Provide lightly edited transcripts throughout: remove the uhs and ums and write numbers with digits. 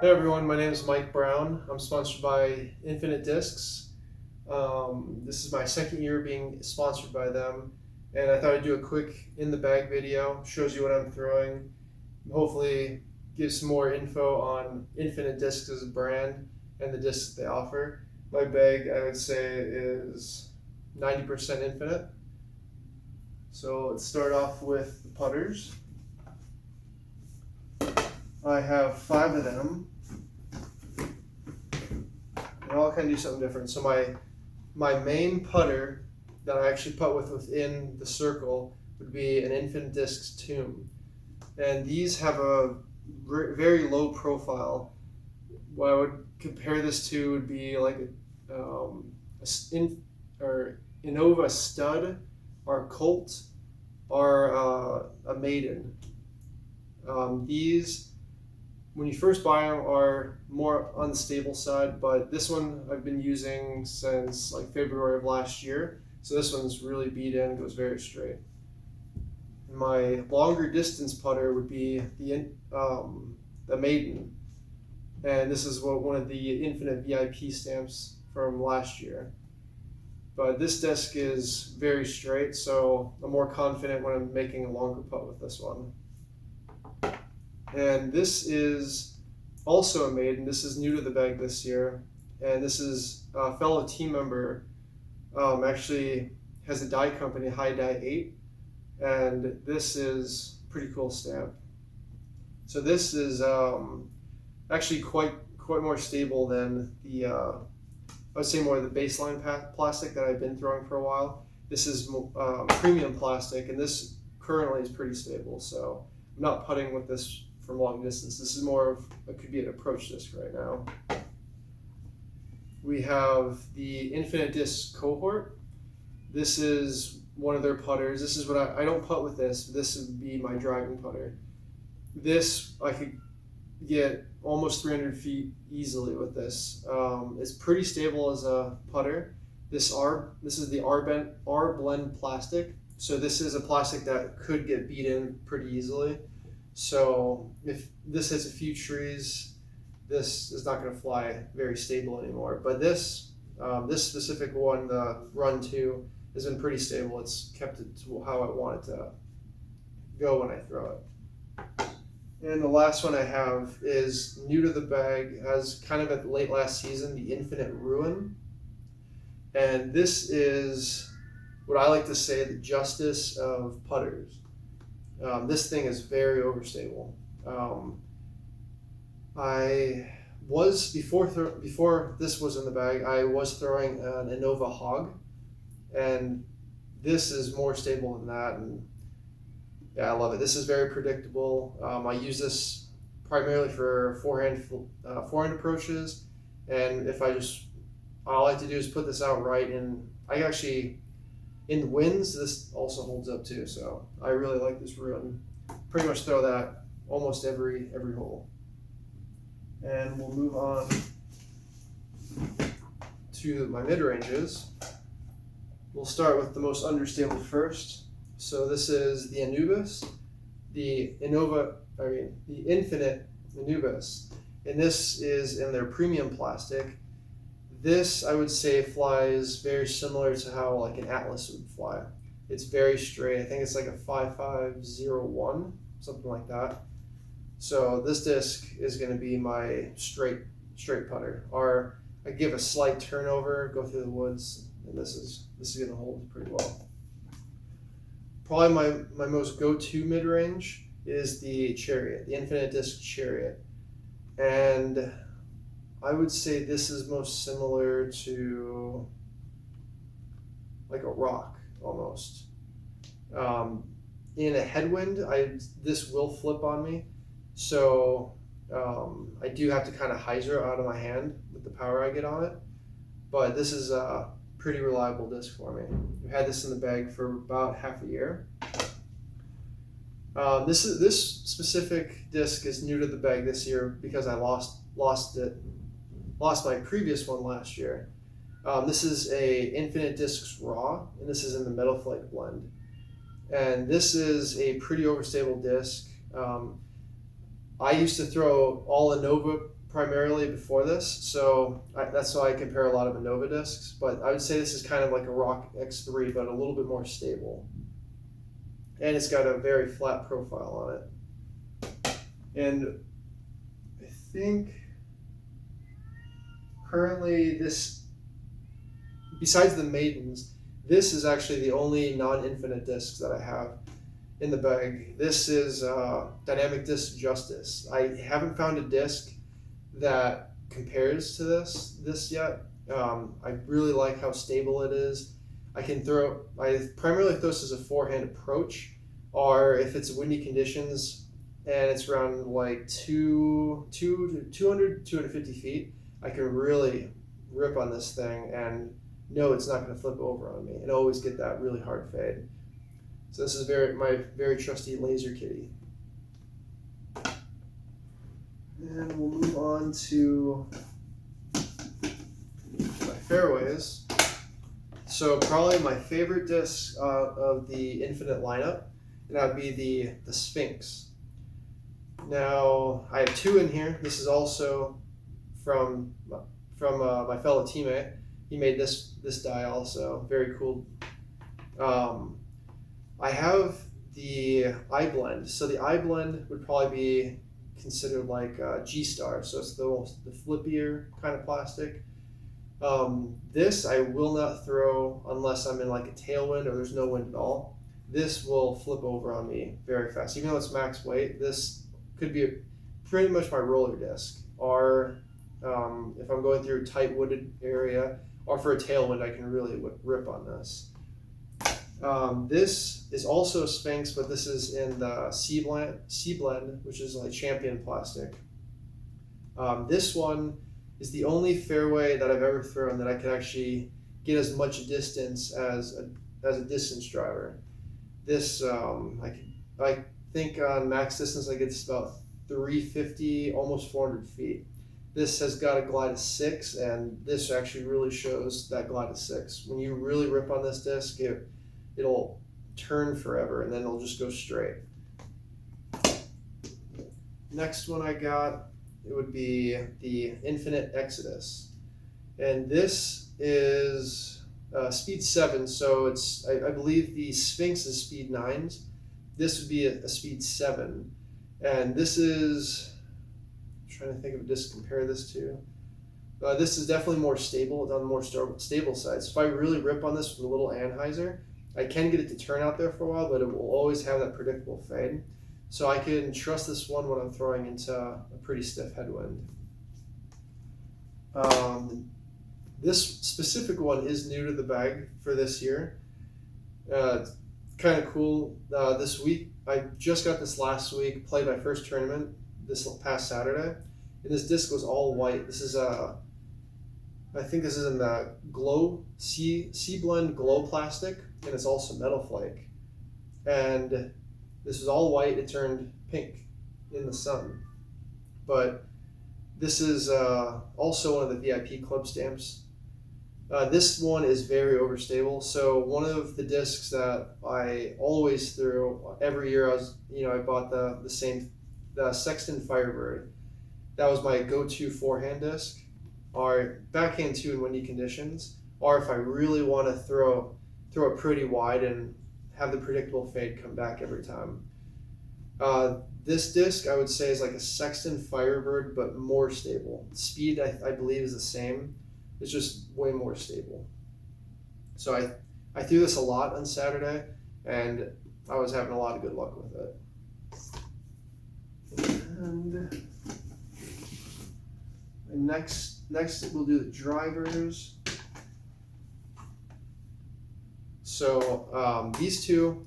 Hey everyone, my name is Mike Brown. I'm sponsored by Infinite Discs. This is my second year being sponsored by them, and I thought I'd do a quick in the bag video. Shows you what I'm throwing. Hopefully, give some more info on Infinite Discs as a brand and the discs they offer. My bag, I would say, is 90% Infinite. So let's start off with the putters. I have 5 of them. And all kind of do something different. So my main putter that I actually putt with within the circle would be an Infinite Discs Tomb. And these have a very low profile. What I would compare this to would be like Innova Stud or Colt or a Maiden. These, when you first buy them, are more unstable side, but this one I've been using since like February of last year. So this one's really beat in, goes very straight. My longer distance putter would be the Maiden, and this is one of the Infinite VIP stamps from last year. But this disc is very straight, so I'm more confident when I'm making a longer putt with this one. And this is also a Maiden. This is new to the bag this year, and this is a fellow team member. Actually has a die company, High Die 8, and this is a pretty cool stamp. So this is actually quite more stable than the I would say more the baseline plastic that I've been throwing for a while. This is premium plastic, and this currently is pretty stable. So I'm not putting with this from long distance. This is more of it could be an approach disc right now. We have the Infinite Disc Cohort. This is one of their putters. This is what I don't putt with this. This would be my driving putter. This I could get almost 300 feet easily with this. It's pretty stable as a putter. This is the R blend plastic. So this is a plastic that could get beat in pretty easily. So if this hits a few trees, this is not going to fly very stable anymore. But this specific one, the Run 2, has been pretty stable. It's kept it to how I want it to go when I throw it. And the last one I have is new to the bag, as kind of at late last season, the Infinite Ruin. And this is what I like to say the justice of putters. This thing is very overstable. I was before this was in the bag, I was throwing an Innova Hog, and this is more stable than that. And yeah, I love it. This is very predictable. I use this primarily for forehand approaches, and if all I like to do is put this out right, and I actually. In the winds, this also holds up too, so I really like this Ruin. Pretty much throw that almost every hole. And we'll move on to my mid-ranges. We'll start with the most understable first. So this is the Anubis, the Infinite Anubis, and this is in their premium plastic. This, I would say, flies very similar to how like an Atlas would fly. It's very straight. I think it's like a 5501, something like that. So this disc is going to be my straight putter. Or I give a slight turnover, go through the woods, and this is going to hold pretty well. Probably my most go-to mid-range is the Chariot, the Infinite Disc Chariot. And I would say this is most similar to like a rock almost. In a headwind, this will flip on me, so I do have to kind of hyzer it out of my hand with the power I get on it. But this is a pretty reliable disc for me. I've had this in the bag for about half a year. This specific disc is new to the bag this year because I lost my previous one last year. This is a Infinite Discs Raw, and this is in the Metal Flake blend. And this is a pretty overstable disc. I used to throw all Innova primarily before this, so that's why I compare a lot of Innova discs, but I would say this is kind of like a Rock X3, but a little bit more stable. And it's got a very flat profile on it. And I think currently this, besides the Maidens, this is actually the only non-infinite discs that I have in the bag. This is Dynamic Disc Justice. I haven't found a disc that compares to this yet. I really like how stable it is. I primarily throw this as a forehand approach, or if it's windy conditions and it's around like 200 to 250 feet, I can really rip on this thing and know it's not going to flip over on me and always get that really hard fade. So this is my very trusty Laser Kitty. And we'll move on to my fairways. So probably my favorite disc of the Infinite lineup, and that would be the Sphinx. Now I have two in here. This is also from my fellow teammate. He made this die also. Very cool. I have the iBlend. So the iBlend would probably be considered like G-Star. So it's the flippier kind of plastic. This I will not throw unless I'm in like a tailwind or there's no wind at all. This will flip over on me very fast. Even though it's max weight, this could be pretty much my roller disc. Or if I'm going through a tight wooded area or for a tailwind, I can really rip on this. This is also a Sphinx, but this is in the C blend, which is like Champion plastic. This one is the only fairway that I've ever thrown that I could actually get as much distance as a distance driver. This I think on max distance I get about 350, almost 400 feet. This has got a glide of 6, and this actually really shows that glide of 6. When you really rip on this disc, it'll turn forever, and then it'll just go straight. Next one I got, it would be the Infinite Exodus. And this is speed 7, so it's, I believe the Sphinx is speed 9s. This would be a speed 7. And this is, I'm trying to think of a disc to compare this to. This is definitely more stable, it's on the more stable side. So if I really rip on this with a little anhyzer, I can get it to turn out there for a while, but it will always have that predictable fade. So I can trust this one when I'm throwing into a pretty stiff headwind. This specific one is new to the bag for this year. Kind of cool. This week, I just got this last week, played my first tournament this past Saturday, and this disc was all white. This is I think this is in the Glow C blend Glow plastic, and it's also metal flake. And this was all white. It turned pink in the sun. But this is also one of the VIP club stamps. This one is very overstable. So one of the discs that I always threw every year, I bought the Sexton Firebird. That was my go-to forehand disc, or backhand too in windy conditions, or if I really want to throw it pretty wide and have the predictable fade come back every time. This disc I would say is like a Sexton Firebird, but more stable. Speed I believe is the same. It's just way more stable. So I threw this a lot on Saturday, and I was having a lot of good luck with it. And next we'll do the drivers. So these two,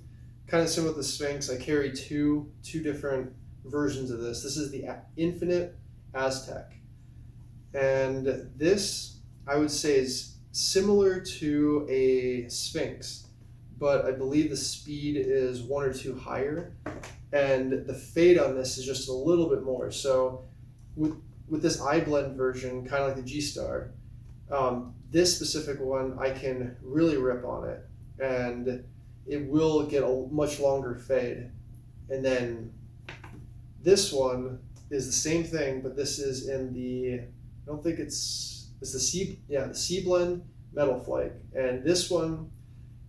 kind of similar with the Sphinx, I carry two different versions of this. This is the Infinite Aztec. And this, I would say, is similar to a Sphinx, but I believe the speed is 1 or 2 higher, and the fade on this is just a little bit more. So with this iBlend version, kind of like the G-Star, this specific one, I can really rip on it, and it will get a much longer fade. And then this one is the same thing, but this is in the, I don't think it's the C blend metal flake, and this one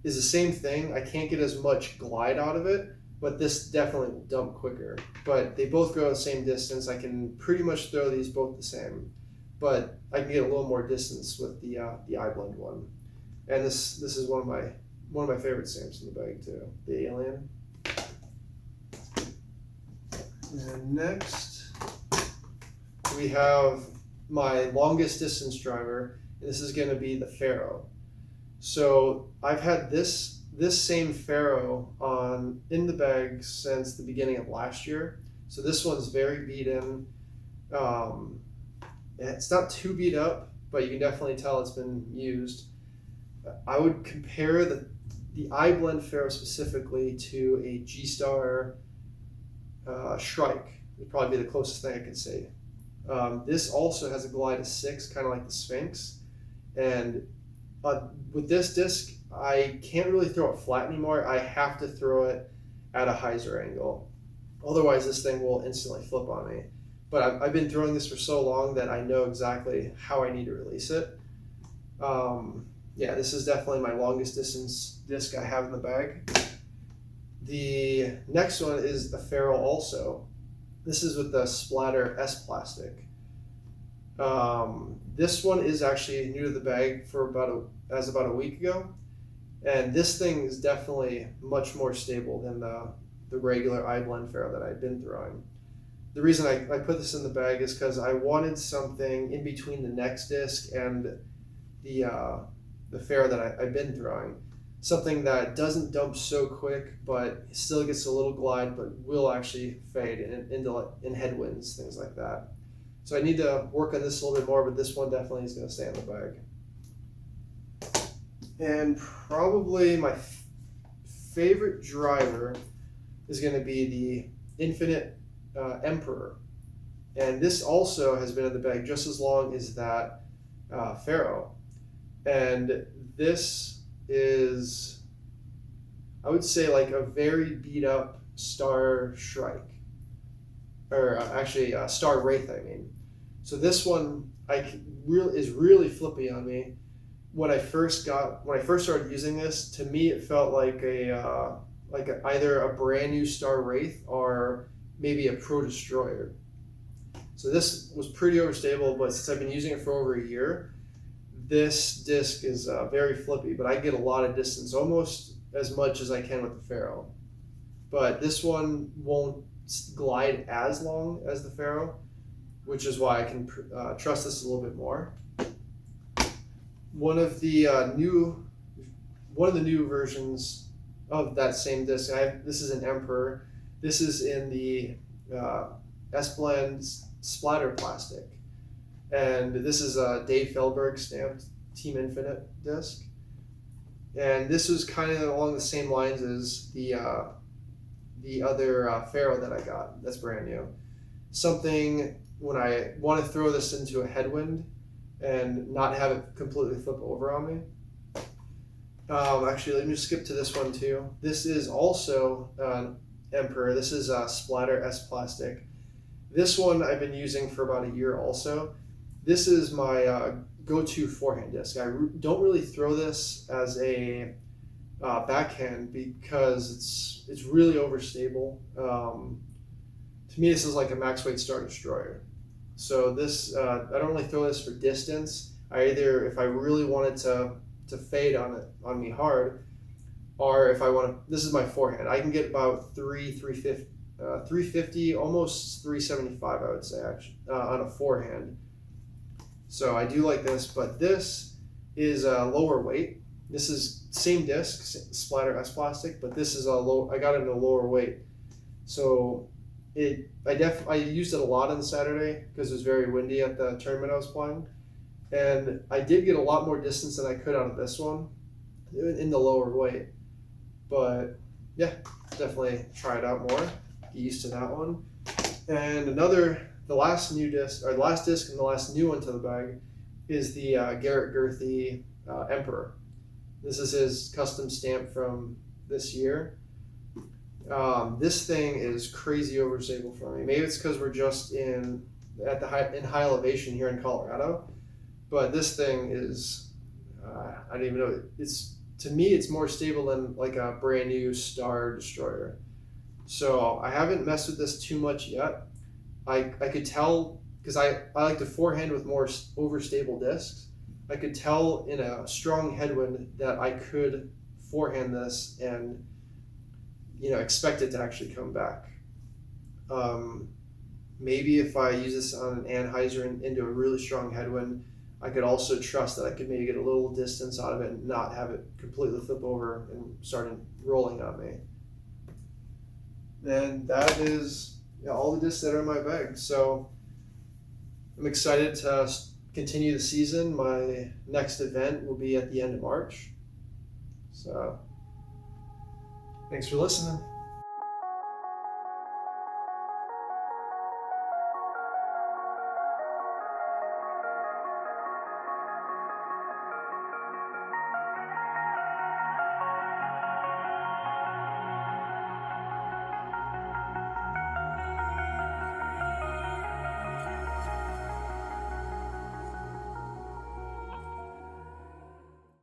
is the same thing. I can't get as much glide out of it, but this definitely will dump quicker. But they both go the same distance. I can pretty much throw these both the same, but I can get a little more distance with the iBlend one. And this is one of my favorite stamps in the bag too, the Alien. And next we have my longest distance driver, and this is going to be the Pharaoh. So I've had this same Pharaoh in the bag since the beginning of last year. So this one's very beat in. It's not too beat up, but you can definitely tell it's been used. I would compare the iBlend Pharaoh specifically to a G-Star Shrike. Would probably be the closest thing I could say. This also has a glide of 6, kind of like the Sphinx. And with this disc, I can't really throw it flat anymore. I have to throw it at a hyzer angle. Otherwise, this thing will instantly flip on me. But I've been throwing this for so long that I know exactly how I need to release it. Yeah, this is definitely my longest distance disc I have in the bag. The next one is the Pharaoh also. This is with the Splatter S plastic. This one is actually new to the bag for about a week ago, and this thing is definitely much more stable than the regular iBlend Pharaoh that I've been throwing. The reason I put this in the bag is because I wanted something in between the next disc and the Pharaoh that I've been throwing. Something that doesn't dump so quick, but still gets a little glide, but will actually fade in headwinds, things like that. So I need to work on this a little bit more, but this one definitely is going to stay in the bag. And probably my favorite driver is going to be the Infinite Emperor. And this also has been in the bag just as long as that Pharaoh. And this is, I would say, like a very beat up Star Shrike, or actually Star Wraith, I mean. So this one is really flippy on me. When I first started using this, to me it felt like either a brand new Star Wraith or maybe a Pro Destroyer. So this was pretty overstable, but since I've been using it for over a year, this disc is very flippy, but I get a lot of distance, almost as much as I can with the Pharaoh. But this one won't glide as long as the Pharaoh, which is why I can trust this a little bit more. One of the new versions of that same disc, this is an Emperor. This is in the S-Blend Splatter plastic. And this is a Dave Feldberg stamped Team Infinite disc. And this was kind of along the same lines as the other Pharaoh that I got. That's brand new. Something when I want to throw this into a headwind and not have it completely flip over on me. Actually, let me just skip to this one too. This is also an Emperor. This is a Splatter S plastic. This one I've been using for about a year also. This is my go-to forehand disc. I don't really throw this as a backhand because it's really overstable. To me, this is like a max weight Star Destroyer. So this, I don't really throw this for distance. If I really wanted to fade on me hard, or if I want to, this is my forehand. I can get about 350, almost 375, I would say, actually, on a forehand. So I do like this, but this is a lower weight. This is same disc, Splatter S plastic, but this is I got it in a lower weight. So I used it a lot on Saturday because it was very windy at the tournament I was playing. And I did get a lot more distance than I could out of this one in the lower weight. But yeah, definitely try it out more. Get used to that one. And the last disc and the last new one to the bag is the Garrett Gurthie Emperor. This is his custom stamp from this year. This thing is crazy overstable for me. Maybe it's because we're just in high elevation here in Colorado, but this thing is I don't even know. It's, to me, it's more stable than like a brand new Star Destroyer. So I haven't messed with this too much yet. I could tell, because I like to forehand with more overstable discs. I could tell in a strong headwind that I could forehand this and expect it to actually come back. Maybe if I use this on an Anheuser into a really strong headwind, I could also trust that I could maybe get a little distance out of it and not have it completely flip over and start rolling on me. And that is all the discs that are in my bag. So I'm excited to continue the season. My next event will be at the end of March. So thanks for listening.